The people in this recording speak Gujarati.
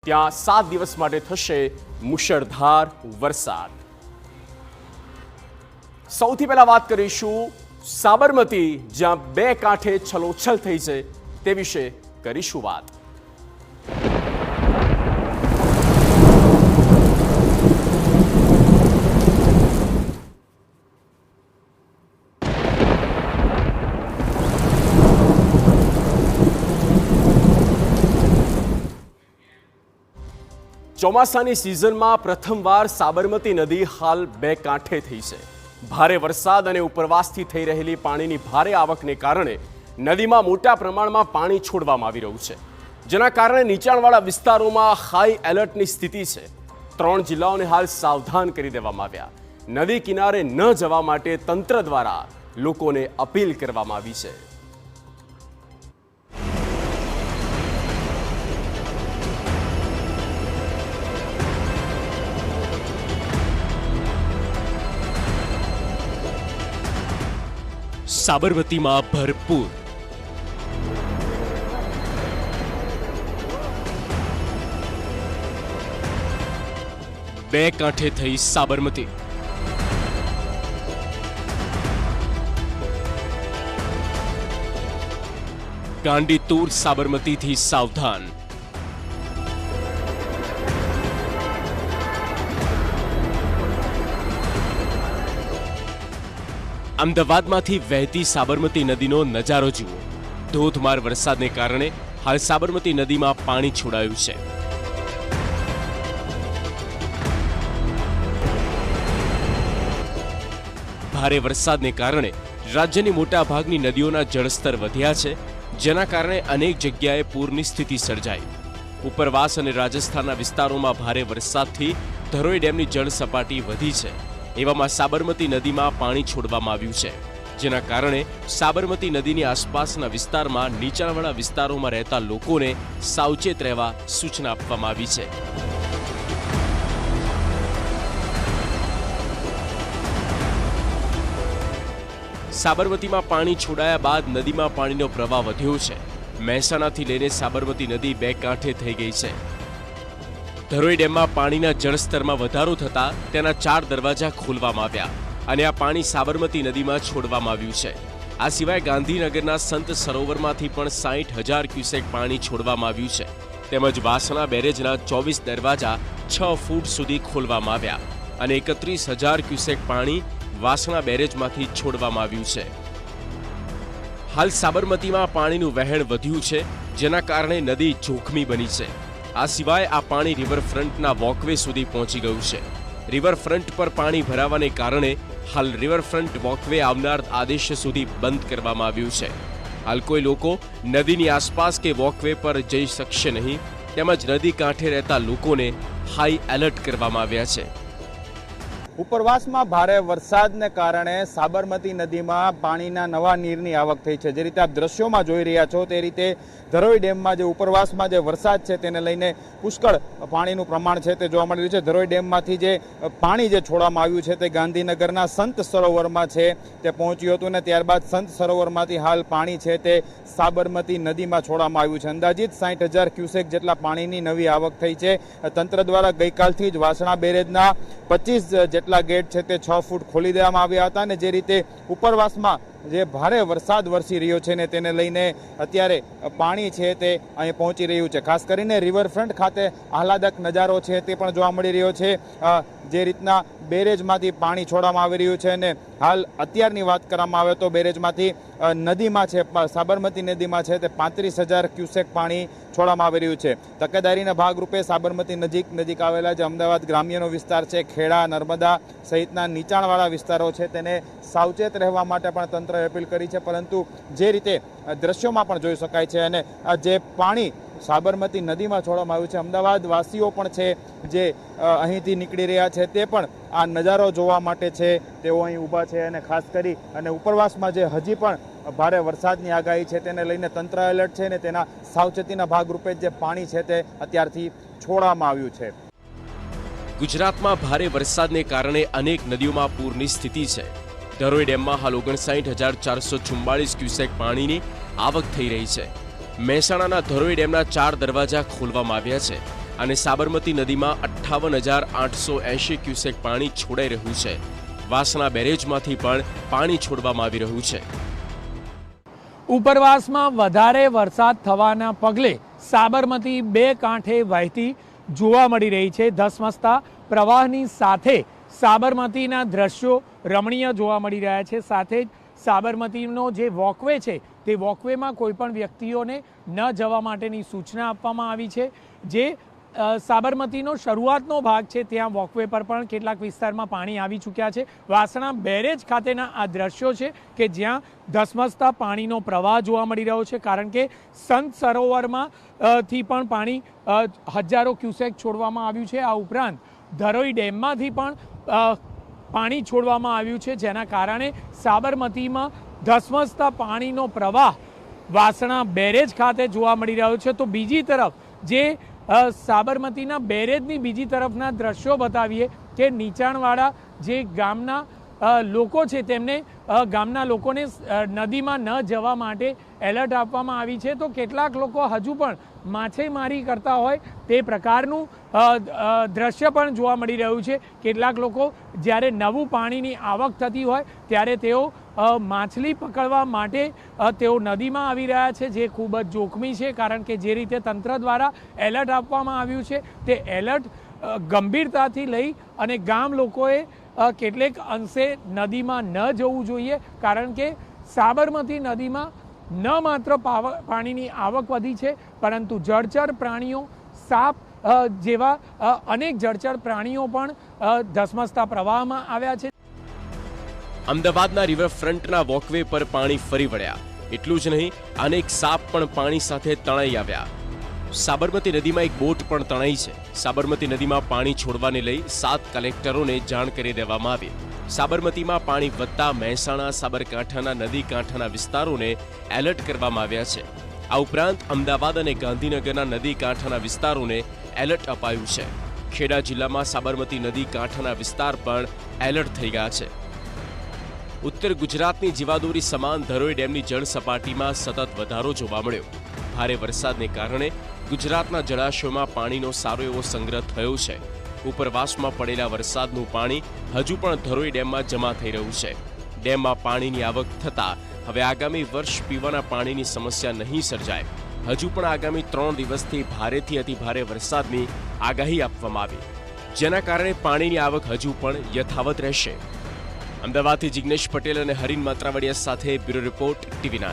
ત્યાં 7 દિવસ માટે થશે મુશળધાર વરસાદ। સૌથી પહેલા વાત કરીશું સાબરમતી, જ્યાં બે કાંઠે છલોછલ થઈ છે તે વિશે કરીશું વાત। ચોમાસાની સિઝનમાં પ્રથમવાર સાબરમતી નદી હાલ બે કાંઠે થઈ છે। ભારે વરસાદ અને ઉપરવાસથી થઈ રહેલી પાણીની ભારે આવકને કારણે નદીમાં મોટા પ્રમાણમાં પાણી છોડવામાં આવી રહ્યું છે, જેના કારણે નીચાણવાળા વિસ્તારોમાં હાઈ એલર્ટની સ્થિતિ છે। 3 જિલ્લાઓને હાલ સાવધાન કરી દેવામાં આવ્યા। નદી કિનારે ન જવા માટે તંત્ર દ્વારા લોકોને અપીલ કરવામાં આવી છે। સાબરમતીમાં ભરપૂર બે કાંઠે થઈ સાબરમતી। ગાંડીતુર સાબરમતીથી સાવધાન। અમદાવાદમાંથી વહેતી સાબરમતી નદીનો નજારો જુઓ। ધોધમાર વરસાદને કારણે હાલ સાબરમતી નદીમાં પાણી છોડાયું છે। ભારે વરસાદને કારણે રાજ્યની મોટા ભાગની નદીઓના જળસ્તર વધ્યા છે, જેના કારણે અનેક જગ્યાએ પૂરની સ્થિતિ સર્જાઈ। ઉપરવાસ અને રાજસ્થાનના વિસ્તારોમાં ભારે વરસાદથી ધરોઈ ડેમની જળ સપાટી વધી છે। એવામાં સાબરમતી નદીમાં પાણી છોડવામાં આવ્યું છે, જેના કારણે સાબરમતી નદીની આસપાસના વિસ્તારમાં નીચાણવાળા વિસ્તારોમાં રહેતા લોકોને સાવચેત રહેવા સૂચના આપવામાં આવી છે। સાબરમતીમાં પાણી છોડાયા બાદ નદીમાં પાણીનો પ્રવાહ વધ્યો છે। મહેસાણાથી લઈને સાબરમતી નદી બે કાંઠે થઈ ગઈ છે। ધરોઈ ડેમમાં પાણીના જળસ્તરમાં વધારો થતાં તેના 4 દરવાજા ખોલવામાં આવ્યા અને આ પાણી સાબરમતી નદીમાં છોડવામાં આવ્યું છે। આ સિવાય ગાંધીનગરના સંત સરોવરમાંથી પણ 60,000 ક્યુસેક પાણી છોડવામાં આવ્યું છે, તેમજ વાસણા બેરેજના 24 દરવાજા 6 ફૂટ સુધી ખોલવામાં આવ્યા અને 31,000 ક્યુસેક પાણી વાસણા બેરેજમાંથી છોડવામાં આવ્યું છે। હાલ સાબરમતીમાં પાણીનું વહેણ વધ્યું છે, જેના કારણે નદી જોખમી બની છે। આ સિવાય આ પાણી રિવરફ્રન્ટના વોકવે સુધી પહોંચી ગયું છે। રિવરફ્રન્ટ પર પાણી ભરાવાને કારણે હાલ રિવરફ્રન્ટ વોકવે આવનાર આદેશ સુધી બંધ કરવામાં આવ્યું છે। હાલ કોઈ લોકો નદીની આસપાસ કે વોકવે પર જઈ શકશે નહીં, તેમજ નદી કાંઠે રહેતા લોકોને હાઈ એલર્ટ કરવામાં આવ્યા છે। ઉપરવાસમાં ભારે વરસાદને કારણે સાબરમતી નદીમાં પાણીના નવા નીરની આવક થઈ છે। જે રીતે આપ દ્રશ્યોમાં જોઈ રહ્યા છો તે રીતે ધરોઈ ડેમમાં જે ઉપરવાસમાં જે વરસાદ છે તેને લઈને પુષ્કળ પાણીનું પ્રમાણ છે તે જોવા મળી રહ્યું છે। ધરોઈ ડેમમાંથી જે પાણી જે છોડવામાં આવ્યું છે તે ગાંધીનગરના સંત સરોવરમાં છે તે પહોંચ્યું હતું અને ત્યારબાદ સંત સરોવરમાંથી હાલ પાણી છે તે સાબરમતી નદીમાં છોડવામાં આવ્યું છે। અંદાજિત 60,000 ક્યુસેક જેટલા પાણીની નવી આવક થઈ છે। તંત્ર દ્વારા ગઈકાલથી જ વાસણા બેરેજના 25 જેટલા ગેટ છે તે 6 ફૂટ ખોલી દેવામાં આવ્યા હતા અને જે રીતે ઉપરવાસમાં જે ભારે વરસાદ વરસી રહ્યો છે ને તેને લઈને અત્યારે પાણી છે તે અહીં પહોંચી રહ્યું છે। ખાસ કરીને રિવરફ્રન્ટ ખાતે આહલાદક નજારો છે તે પણ જોવા મળી રહ્યો છે। જે રીતના બેરેજમાંથી પાણી છોડવામાં આવી રહ્યું છે અને હાલ અત્યારની વાત કરવામાં આવે તો બેરેજમાંથી નદીમાં છે સાબરમતી નદીમાં છે તે 35,000 ક્યુસેક પાણી છોડવામાં આવી રહ્યું છે। તકેદારીના ભાગરૂપે સાબરમતી નજીક આવેલા જે અમદાવાદ ગ્રામ્યનો વિસ્તાર છે, ખેડા, નર્મદા સહિતના નીચાણવાળા વિસ્તારો છે તેને સાવચેત રહેવા માટે પણ તંત્રએ અપીલ કરી છે, પરંતુ જે રીતે દ્રશ્યોમાં પણ જોઈ શકાય છે અને જે પાણી સાબરમતી નદીમાં છોડવામાં આવ્યું છે, અમદાવાદ વાસીઓ પણ છે જે અહીંથી નીકળી રહ્યા છે તે પણ આ નજારો જોવા માટે છે તેઓ અહીં ઊભા છે અને ખાસ કરી અને ઉપરવાસમાં જે હજી પણ ભારે વરસાદની આગાહી છે તેને લઈને તંત્ર એલર્ટ છે ને તેના સાવચેતીના ભાગરૂપે જે પાણી છે તે અત્યારથી છોડવામાં આવ્યું છે। ગુજરાતમાં ભારે વરસાદને કારણે અનેક નદીઓમાં પૂરની સ્થિતિ છે। ધરોઈ ડેમમાં હાલ 59,444 ક્યુસેક પાણીની આવક થઈ રહી છે। મહેસાણાના ધરોઈ ડેમના 4 દરવાજા ખોલવામાં આવ્યા છે અને સાબરમતી નદીમાં 58,880 ક્યુસેક પાણી છોડાઈ રહ્યું છે. વાસણા બેરેજમાંથી પણ પાણી છોડવામાં આવી રહ્યું છે. ઉપરવાસમાં વધારે વરસાદ થવાના પગલે સાબરમતી બે કાંઠે વહેતી જોવા મળી રહી છે. ધસમસતા પ્રવાહની સાથે સાબરમતીના દ્રશ્યો રમણીય જોવા મળી રહ્યા છે. સાથે જ સાબરમતીનો જે વોકવે છે તે વોકવેમાં કોઈ પણ વ્યક્તિઓને ન જવા માટેની સૂચના આપવામાં આવી છે. જે સાબરમતીનો શરૂઆતનો ભાગ છે ત્યાં વોકવે પર પણ કેટલાક વિસ્તારમાં પાણી આવી ચૂક્યા છે. વાસણા બેરેજ ખાતેના આ દ્રશ્યો છે કે જ્યાં ધસમસતા પાણીનો પ્રવાહ જોવા મળી રહ્યો છે, કારણ કે સંત સરોવરમાં થી પણ પાણી હજારો ક્યુસેક છોડવામાં આવ્યું છે. આ ઉપરાંત ધરોઈ ડેમમાંથી પણ પાણી છોડવામાં આવ્યું છે, જેના કારણે સાબરમતીમાં ધસમસતા પાણીનો પ્રવાહ વાસણા બેરેજ ખાતે જોવા મળી રહ્યો છે. તો બીજી તરફ જે સાબરમતીના બેરેજની બીજી તરફના દ્રશ્યો બતાવીએ કે નીચાણવાળા જે ગામના લોકો છે તેમને ગામના લોકોને નદીમાં ન જવા માટે એલર્ટ આપવામાં આવી છે. તો કેટલાક લોકો હજુ પણ માછીમારી કરતા હોય તે પ્રકારનું દ્રશ્ય પણ જોવા મળી રહ્યું છે. કેટલાક લોકો જ્યારે નવું પાણીની આવક થતી હોય ત્યારે તેઓ માછલી પકડવા માટે તેઓ નદીમાં આવી રહ્યા છે, જે ખૂબ જ જોખમી છે. કારણ કે જે રીતે તંત્ર દ્વારા એલર્ટ આપવામાં આવ્યું છે તે એલર્ટ ગંભીરતાથી લઈ અને ગામ લોકોએ કેટલેક અંશે નદીમાં ન જવું જોઈએ, કારણ કે સાબરમતી નદીમાં ન માત્ર પાણીની આવક વધી છે, પરંતુ જળચર પ્રાણીઓ, સાપ જેવા અનેક જળચર પ્રાણીઓ પણ ધસમસતા પ્રવાહમાં આવ્યા છે. અમદાવાદના રિવરફ્રન્ટના વોકવે પર પાણી ફરી વળ્યા. એટલું જ નહીં, અનેક સાપ પણ પાણી સાથે તણાઈ આવ્યા. સાબરમતી નદીમાં એક બોટ પણ તણાઈ છે. સાબરમતી નદીમાં પાણી છોડવાને લઈ 7 કલેક્ટરોને જાણ કરી દેવામાં આવી. સાબરમતીમાં પાણી વધતા મહેસાણા, સાબરકાંઠાના નદી કાંઠાના વિસ્તારોને એલર્ટ કરવામાં આવ્યા છે. આ ઉપરાંત અમદાવાદ અને ગાંધીનગરના નદી કાંઠાના વિસ્તારોને એલર્ટ અપાયું છે. ખેડા જિલ્લામાં સાબરમતી નદી કાંઠાના વિસ્તાર પણ એલર્ટ થઈ ગયા છે. ઉત્તર ગુજરાતની જીવાદોરી સમાન ધરોઈ ડેમની જળ સપાટીમાં સતત વધારો જોવા મળ્યો. ભારે વરસાદને કારણે ગુજરાતના જળાશયોમાં પાણીનો સારો એવો સંગ્રહ થયો છે. ઉપરવાસમાં પડેલા વરસાદનું પાણી હજુ પણ ધરોઈ ડેમમાં જમા થઈ રહ્યું છે. ડેમમાં પાણીની આવક થતાં હવે આગામી વર્ષ પીવાના પાણીની સમસ્યા નહીં સર્જાય. હજુ પણ આગામી 3 દિવસથી ભારેથી અતિભારે વરસાદની આગાહી આપવામાં આવી, જેના કારણે પાણીની આવક હજુ પણ યથાવત રહેશે. અમદાવાદથી જિગ્નેશ પટેલ અને હરીન માત્રાવડિયા સાથે બ્યુરો રિપોર્ટ TV9.